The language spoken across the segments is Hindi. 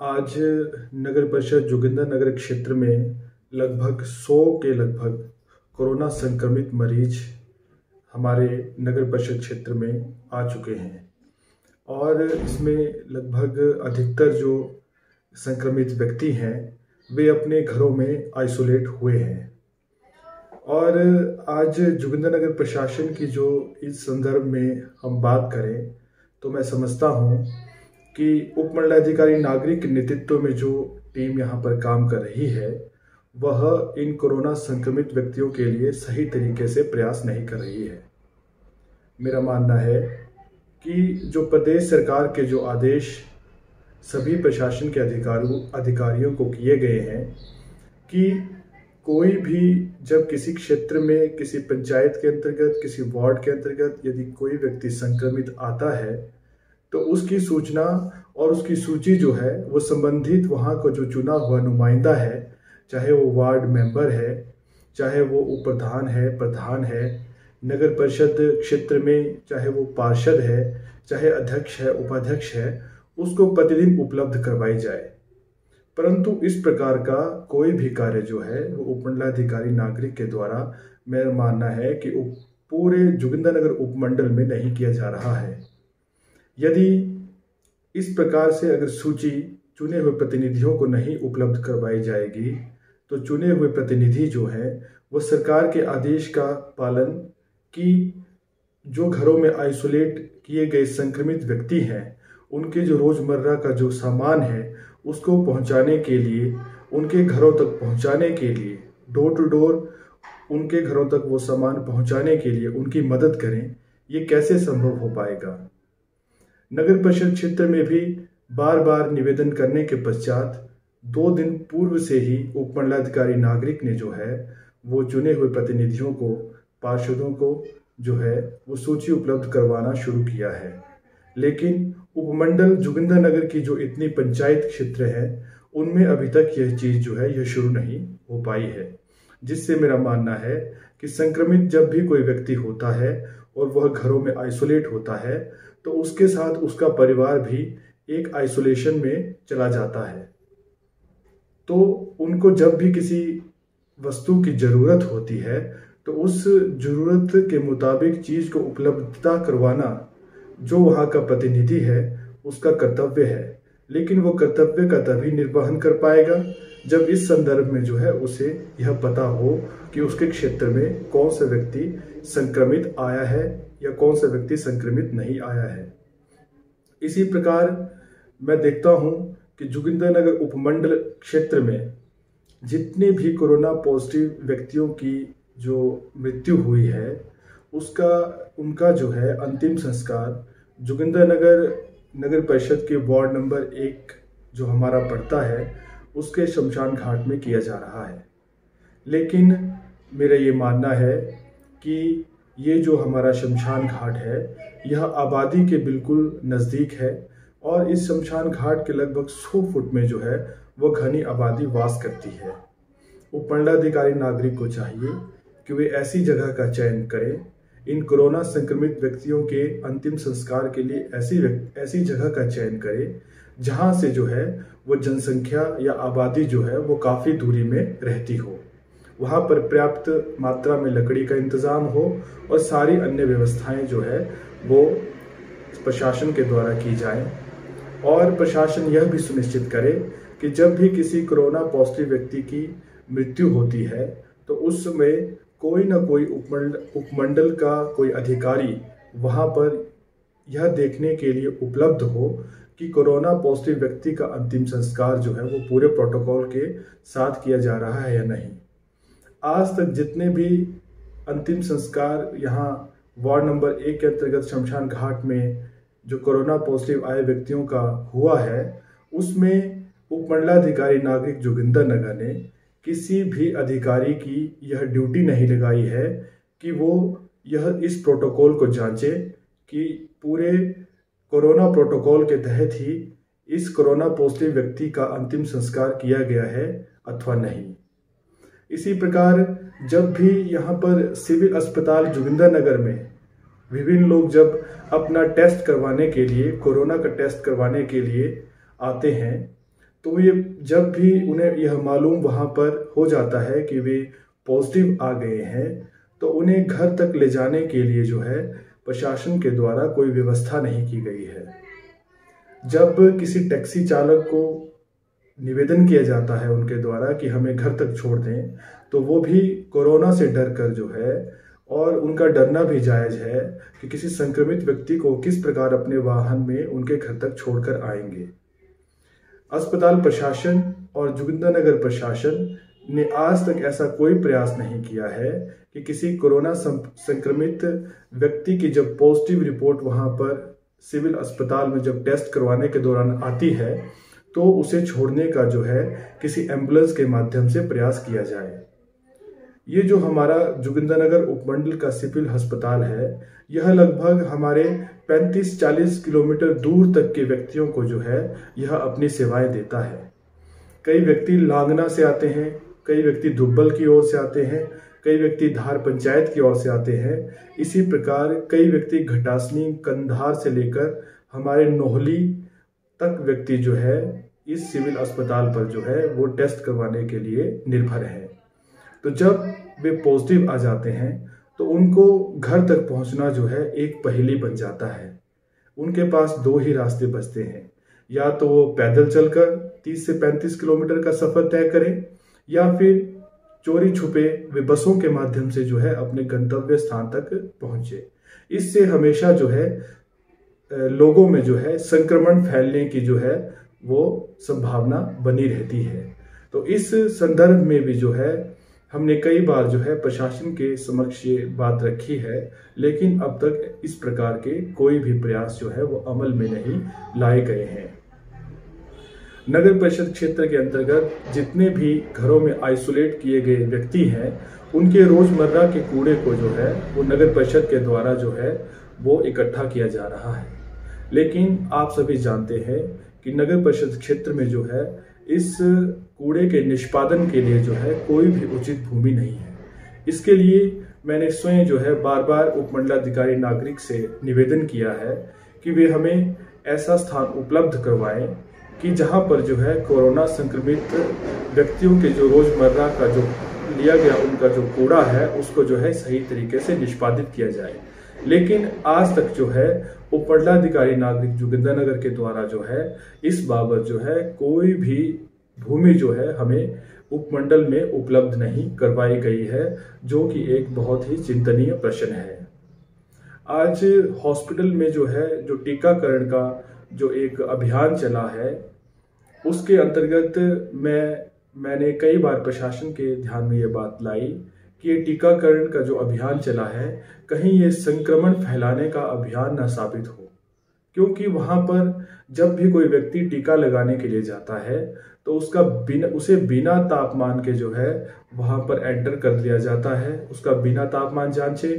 आज नगर परिषद जोगिंदरनगर क्षेत्र में लगभग 100 के लगभग कोरोना संक्रमित मरीज हमारे नगर परिषद क्षेत्र में आ चुके हैं और इसमें लगभग अधिकतर जो संक्रमित व्यक्ति हैं वे अपने घरों में आइसोलेट हुए हैं। और आज जोगिंदरनगर प्रशासन की जो इस संदर्भ में हम बात करें तो मैं समझता हूँ कि उपमंडलाधिकारी नागरिक के नेतृत्व में जो टीम यहाँ पर काम कर रही है वह इन कोरोना संक्रमित व्यक्तियों के लिए सही तरीके से प्रयास नहीं कर रही है। मेरा मानना है कि जो प्रदेश सरकार के जो आदेश सभी प्रशासन के अधिकारियों को किए गए हैं कि कोई भी जब किसी क्षेत्र में किसी पंचायत के अंतर्गत किसी वार्ड के अंतर्गत यदि कोई व्यक्ति संक्रमित आता है तो उसकी सूचना और उसकी सूची जो है वो संबंधित वहाँ का जो चुना हुआ नुमाइंदा है, चाहे वो वार्ड मेंबर है, चाहे वो उप प्रधान है, प्रधान है, नगर परिषद क्षेत्र में चाहे वो पार्षद है, चाहे अध्यक्ष है, उपाध्यक्ष है, उसको प्रतिदिन उपलब्ध करवाई जाए। परंतु इस प्रकार का कोई भी कार्य जो है वो उपमंडलाधिकारी नागरिक के द्वारा मेरा मानना है कि पूरे जोगिंदरनगर उपमंडल में नहीं किया जा रहा है। यदि इस प्रकार से अगर सूची चुने हुए प्रतिनिधियों को नहीं उपलब्ध करवाई जाएगी तो चुने हुए प्रतिनिधि जो है वो सरकार के आदेश का पालन कि जो घरों में आइसोलेट किए गए संक्रमित व्यक्ति हैं उनके जो रोजमर्रा का जो सामान है उसको पहुंचाने के लिए, उनके घरों तक पहुंचाने के लिए, डोर टू डोर उनके घरों तक वो सामान पहुंचाने के लिए उनकी मदद करें, ये कैसे संभव हो पाएगा। नगर परिषद क्षेत्र में भी बार बार निवेदन करने के पश्चात 2 दिन पूर्व से ही उपमंडलाधिकारी नागरिक ने जो है वो चुने हुए प्रतिनिधियों को, पार्षदों को जो है वो सूची उपलब्ध करवाना शुरू किया है। लेकिन उपमंडल जोगिंदरनगर की जो इतनी पंचायत क्षेत्र है उनमें अभी तक यह चीज़ जो है यह शुरू नहीं हो पाई है, जिससे मेरा मानना है कि संक्रमित जब भी कोई व्यक्ति होता है और वह घरों में आइसोलेट होता है तो उसके साथ उसका परिवार भी एक आइसोलेशन में चला जाता है। तो उनको जब भी किसी वस्तु की ज़रूरत होती है तो उस ज़रूरत के मुताबिक चीज़ को उपलब्धता करवाना जो वहाँ का प्रतिनिधि है उसका कर्तव्य है। लेकिन वो कर्तव्य का तभी निर्वहन कर पाएगा जब इस संदर्भ में जो है उसे यह पता हो कि उसके क्षेत्र में कौन सा व्यक्ति संक्रमित आया है या कौन सा व्यक्ति संक्रमित नहीं आया है। इसी प्रकार मैं देखता हूँ कि जोगिंदरनगर उपमंडल क्षेत्र में जितने भी कोरोना पॉजिटिव व्यक्तियों की जो मृत्यु हुई है उनका जो है अंतिम संस्कार जोगिंदरनगर नगर परिषद के वार्ड नंबर 1 जो हमारा पड़ता है उसके शमशान घाट में किया जा रहा है। लेकिन मेरा ये मानना है कि ये जो हमारा शमशान घाट है यह आबादी के बिल्कुल नज़दीक है और इस शमशान घाट के लगभग 100 फुट में जो है वह घनी आबादी वास करती है। उपमंडलाधिकारी नागरिक को चाहिए कि वे ऐसी जगह का चयन करें, इन कोरोना संक्रमित व्यक्तियों के अंतिम संस्कार के लिए ऐसी जगह का चयन करें जहां से जो है वो जनसंख्या या आबादी जो है वो काफ़ी दूरी में रहती हो, वहाँ पर पर्याप्त मात्रा में लकड़ी का इंतज़ाम हो और सारी अन्य व्यवस्थाएं जो है वो प्रशासन के द्वारा की जाएं। और प्रशासन यह भी सुनिश्चित करे कि जब भी किसी कोरोना पॉजिटिव व्यक्ति की मृत्यु होती है तो उस समय कोई ना कोई उपमंडल का कोई अधिकारी वहाँ पर यह देखने के लिए उपलब्ध हो कि कोरोना पॉजिटिव व्यक्ति का अंतिम संस्कार जो है वो पूरे प्रोटोकॉल के साथ किया जा रहा है या नहीं। आज तक जितने भी अंतिम संस्कार यहाँ वार्ड नंबर 1 के अंतर्गत शमशान घाट में जो कोरोना पॉजिटिव आए व्यक्तियों का हुआ है उसमें उपमंडलाधिकारी नागरिक जोगिंदरनगर ने किसी भी अधिकारी की यह ड्यूटी नहीं लगाई है कि वो यह इस प्रोटोकॉल को जांचे कि पूरे कोरोना प्रोटोकॉल के तहत ही इस कोरोना पॉजिटिव व्यक्ति का अंतिम संस्कार किया गया है अथवा नहीं। इसी प्रकार जब भी यहाँ पर सिविल अस्पताल जोगिंदरनगर में विभिन्न लोग जब अपना टेस्ट करवाने के लिए, कोरोना का टेस्ट करवाने के लिए आते हैं तो ये जब भी उन्हें यह मालूम वहाँ पर हो जाता है कि वे पॉजिटिव आ गए हैं, तो उन्हें घर तक ले जाने के लिए जो है प्रशासन के द्वारा कोई व्यवस्था नहीं की गई है। जब किसी टैक्सी चालक को निवेदन किया जाता है उनके द्वारा कि हमें घर तक छोड़ दें, तो वो भी कोरोना से डर कर जो है, और उनका डरना भी जायज़ है कि किसी संक्रमित व्यक्ति को किस प्रकार अपने वाहन में उनके घर तक छोड़कर आएंगे। अस्पताल प्रशासन और जोगिंदरनगर प्रशासन ने आज तक ऐसा कोई प्रयास नहीं किया है कि किसी कोरोना संक्रमित व्यक्ति की जब पॉजिटिव रिपोर्ट वहां पर सिविल अस्पताल में जब टेस्ट करवाने के दौरान आती है, तो उसे छोड़ने का जो है किसी एम्बुलेंस के माध्यम से प्रयास किया जाए। ये जो हमारा जोगिंदरनगर उपमंडल का सिविल अस्पताल है, यह लगभग हमारे 35-40 किलोमीटर दूर तक के व्यक्तियों को जो है यह अपनी सेवाएं देता है। कई व्यक्ति लांगना से आते हैं, कई व्यक्ति दुब्बल की ओर से आते हैं, कई व्यक्ति धार पंचायत की ओर से आते हैं। इसी प्रकार कई व्यक्ति घटासनी कंधार से लेकर हमारे नोहली तक व्यक्ति जो है इस सिविल अस्पताल पर जो है वो टेस्ट करवाने के लिए निर्भर है। तो जब वे पॉजिटिव आ जाते हैं तो उनको घर तक पहुंचना जो है एक पहेली बन जाता है। उनके पास दो ही रास्ते बचते हैं, या तो वो पैदल चलकर 30 से 35 किलोमीटर का सफर तय करें, या फिर चोरी छुपे वे बसों के माध्यम से जो है अपने गंतव्य स्थान तक पहुंचे। इससे हमेशा जो है लोगों में जो है संक्रमण फैलने की जो है वो संभावना बनी रहती है। तो इस संदर्भ में भी जो है हमने कई बार जो है प्रशासन के समक्ष ये बात रखी है, लेकिन अब तक इस प्रकार के कोई भी प्रयास जो है वो अमल में नहीं लाए गए हैं। नगर परिषद क्षेत्र के अंतर्गत जितने भी घरों में आइसोलेट किए गए व्यक्ति हैं, उनके रोजमर्रा के कूड़े को जो है वो नगर परिषद के द्वारा जो है वो इकट्ठा किया जा रहा है। लेकिन आप सभी जानते हैं कि नगर परिषद क्षेत्र में जो है इस कूड़े के निष्पादन के लिए जो है कोई भी उचित भूमि नहीं है। इसके लिए मैंने स्वयं जो है बार बार उपमंडलाधिकारी नागरिक से निवेदन किया है कि वे हमें ऐसा स्थान उपलब्ध करवाएं कि जहां पर जो है कोरोना संक्रमित व्यक्तियों के जो रोजमर्रा का जो लिया गया उनका जो कूड़ा है उसको जो है सही तरीके से निष्पादित किया जाए। लेकिन आज तक जो है उपमंडलाधिकारी नागरिक जोगिंदरनगर के द्वारा जो है इस बाबत जो है कोई भी भूमि जो है हमें उपमंडल में उपलब्ध नहीं करवाई गई है, जो कि एक बहुत ही चिंतनीय प्रश्न है। आज हॉस्पिटल में जो है जो टीकाकरण का जो एक अभियान चला है, उसके अंतर्गत मैंने कई बार प्रशासन के ध्यान में ये बात लाई कि ये टीकाकरण का जो अभियान चला है कहीं ये संक्रमण फैलाने का अभियान न साबित हो, क्योंकि वहां पर जब भी कोई व्यक्ति टीका लगाने के लिए जाता है तो उसे बिना तापमान के जो है वहां पर एंटर कर दिया जाता है। उसका बिना तापमान जांचे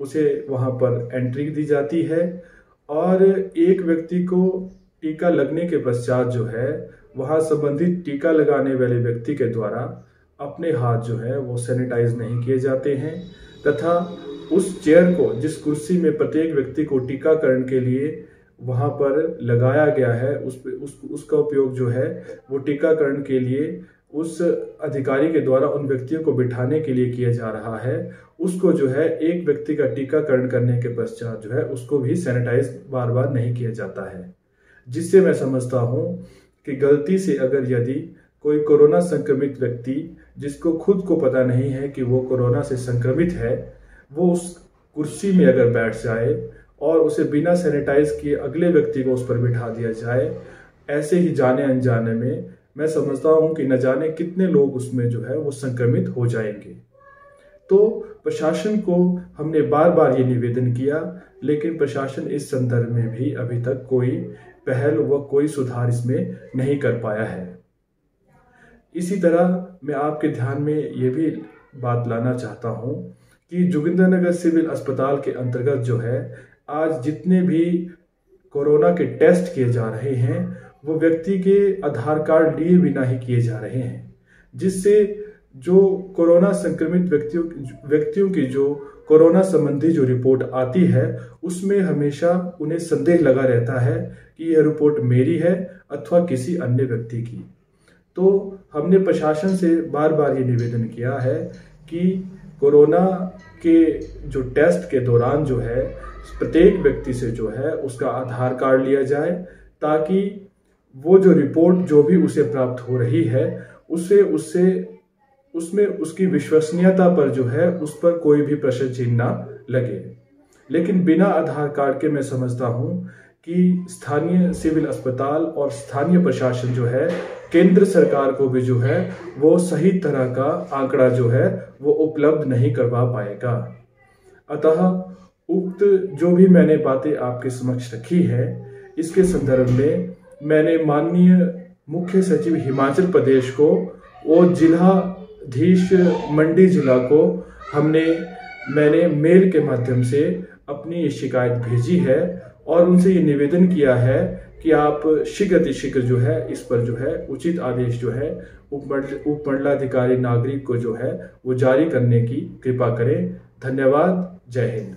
उसे वहां पर एंट्री दी जाती है, और एक व्यक्ति को टीका लगने के पश्चात जो है वहां संबंधित टीका लगाने वाले व्यक्ति के द्वारा अपने हाथ जो है वो सैनिटाइज नहीं किए जाते हैं, तथा उस चेयर को जिस कुर्सी में प्रत्येक व्यक्ति को टीकाकरण के लिए वहां पर लगाया गया है उसका उपयोग जो है वो टीकाकरण के लिए उस अधिकारी के द्वारा उन व्यक्तियों को बिठाने के लिए किया जा रहा है। उसको जो है एक व्यक्ति का टीकाकरण करने के पश्चात जो है उसको भी सैनिटाइज बार बार नहीं किया जाता है, जिससे मैं समझता हूं कि गलती से अगर यदि कोई कोरोना संक्रमित व्यक्ति जिसको खुद को पता नहीं है कि वो कोरोना से संक्रमित है, वो उस कुर्सी में अगर बैठ जाए और उसे बिना सैनिटाइज किए अगले व्यक्ति को उस पर बिठा दिया जाए, ऐसे ही जाने अनजाने में मैं समझता हूं कि न जाने कितने लोग उसमें जो है वो संक्रमित हो जाएंगे। तो प्रशासन को हमने बार बार ये निवेदन किया, लेकिन प्रशासन इस संदर्भ में भी अभी तक कोई पहल व कोई सुधार इसमें नहीं कर पाया है। इसी तरह मैं आपके ध्यान में ये भी बात लाना चाहता हूं कि जोगिंदरनगर सिविल अस्पताल के अंतर्गत जो है आज जितने भी कोरोना के टेस्ट किए जा रहे हैं वो व्यक्ति के आधार कार्ड लिए बिना ही किए जा रहे हैं, जिससे जो कोरोना संक्रमित व्यक्तियों की जो कोरोना संबंधी जो रिपोर्ट आती है उसमें हमेशा उन्हें संदेह लगा रहता है कि यह रिपोर्ट मेरी है अथवा किसी अन्य व्यक्ति की। तो हमने प्रशासन से बार बार ये निवेदन किया है कि कोरोना के जो टेस्ट के दौरान जो है प्रत्येक व्यक्ति से जो है उसका आधार कार्ड लिया जाए, ताकि वो जो रिपोर्ट जो भी उसे प्राप्त हो रही है उसमें उसकी विश्वसनीयता पर जो है उस पर कोई भी प्रश्न चिन्ह ना लगे। लेकिन बिना आधार कार्ड के मैं समझता हूं कि स्थानीय सिविल अस्पताल और स्थानीय प्रशासन जो है केंद्र सरकार को भी जो है वो सही तरह का आंकड़ा जो है वो उपलब्ध नहीं करवा पाएगा। अतः उक्त जो भी मैंने बातें आपके समक्ष रखी है, इसके संदर्भ में मैंने माननीय मुख्य सचिव हिमाचल प्रदेश को और जिलाधीश मंडी जिला को मैंने मेल के माध्यम से अपनी ये शिकायत भेजी है और उनसे ये निवेदन किया है कि आप शीघ्र जो है इस पर जो है उचित आदेश जो है उपमंडलाधिकारी नागरिक को जो है वो जारी करने की कृपा करें। धन्यवाद। जय हिंद।